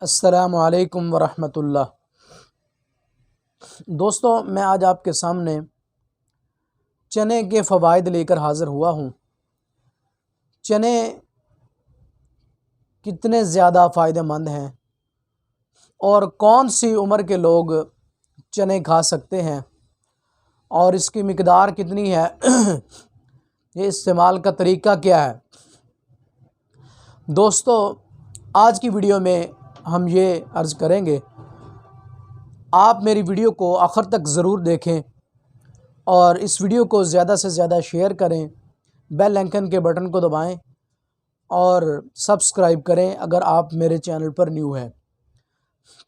अस्सलामु अलैकुम वरहमतुल्लाह। दोस्तों, मैं आज आपके सामने चने के फ़वाइद लेकर हाज़िर हुआ हूँ। चने कितने ज़्यादा फ़ायदेमंद हैं और कौन सी उम्र के लोग चने खा सकते हैं और इसकी मिक़दार कितनी है ये इस्तेमाल का तरीक़ा क्या है। दोस्तों, आज की वीडियो में हम ये अर्ज़ करेंगे, आप मेरी वीडियो को आखिर तक ज़रूर देखें और इस वीडियो को ज़्यादा से ज़्यादा शेयर करें, बेल आइकन के बटन को दबाएं और सब्सक्राइब करें अगर आप मेरे चैनल पर न्यू हैं।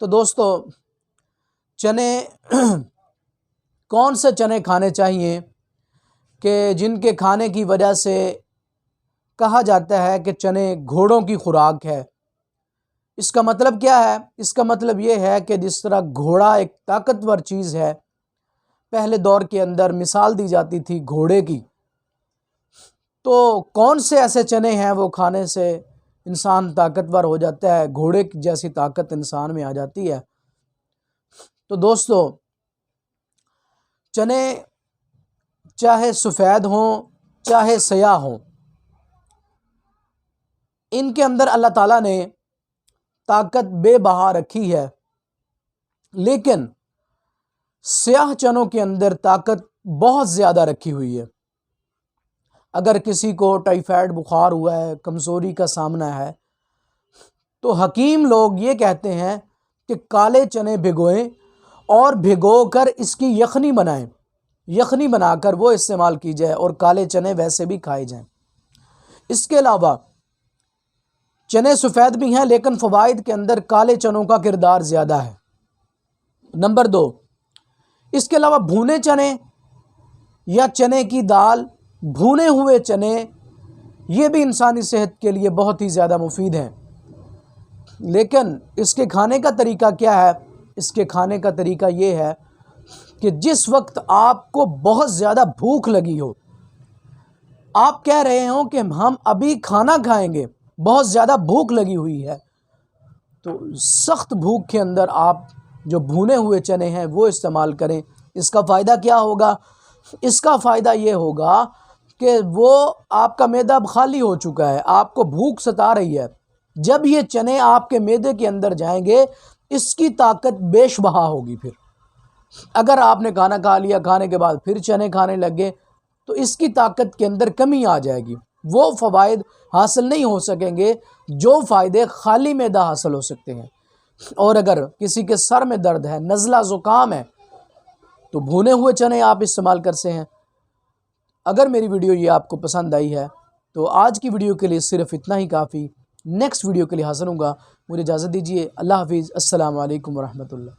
तो दोस्तों, चने कौन से चने खाने चाहिए कि जिनके खाने की वजह से कहा जाता है कि चने घोड़ों की खुराक है। इसका मतलब क्या है? इसका मतलब ये है कि जिस तरह घोड़ा एक ताकतवर चीज़ है, पहले दौर के अंदर मिसाल दी जाती थी घोड़े की, तो कौन से ऐसे चने हैं वो खाने से इंसान ताकतवर हो जाता है, घोड़े की जैसी ताकत इंसान में आ जाती है। तो दोस्तों, चने चाहे सफ़ेद हों चाहे सयाह हों, इनके अंदर अल्लाह ताला ने ताकत बेबहा रखी है, लेकिन स्याह चनों के अंदर ताकत बहुत ज़्यादा रखी हुई है। अगर किसी को टाइफाइड बुखार हुआ है, कमज़ोरी का सामना है, तो हकीम लोग ये कहते हैं कि काले चने भिगोएं और भिगोकर इसकी यखनी बनाएं। यखनी बनाकर वो इस्तेमाल की जाए और काले चने वैसे भी खाए जाएं। इसके अलावा चने सफ़ेद भी हैं, लेकिन फ़वाइद के अंदर काले चनों का किरदार ज़्यादा है। नंबर 2, इसके अलावा भुने चने या चने की दाल, भुने हुए चने, ये भी इंसानी सेहत के लिए बहुत ही ज़्यादा मुफीद हैं। लेकिन इसके खाने का तरीका क्या है? इसके खाने का तरीका ये है कि जिस वक्त आपको बहुत ज़्यादा भूख लगी हो, आप कह रहे हो कि हम अभी खाना खाएंगे, बहुत ज़्यादा भूख लगी हुई है, तो सख्त भूख के अंदर आप जो भुने हुए चने हैं वो इस्तेमाल करें। इसका फ़ायदा क्या होगा? इसका फ़ायदा ये होगा कि वो आपका मैदा अब खाली हो चुका है, आपको भूख सता रही है। जब ये चने आपके मैदे के अंदर जाएंगे, इसकी ताकत बेशबहा होगी। फिर अगर आपने खाना खा लिया, खाने के बाद फिर चने खाने लगे, तो इसकी ताकत के अंदर कमी आ जाएगी। वो फ़वाइद हासिल नहीं हो सकेंगे जो फ़ायदे खाली मैदा हासिल हो सकते हैं। और अगर किसी के सर में दर्द है, नज़ला ज़ुकाम है, तो भुने हुए चने आप इस्तेमाल कर सकते हैं। अगर मेरी वीडियो ये आपको पसंद आई है तो आज की वीडियो के लिए सिर्फ इतना ही काफ़ी। नेक्स्ट वीडियो के लिए हाज़िर हूँगा। मुझे इजाज़त दीजिए। अल्लाह हाफ़िज़। अस्सलामु अलैकुम वरहमतुल्लाह।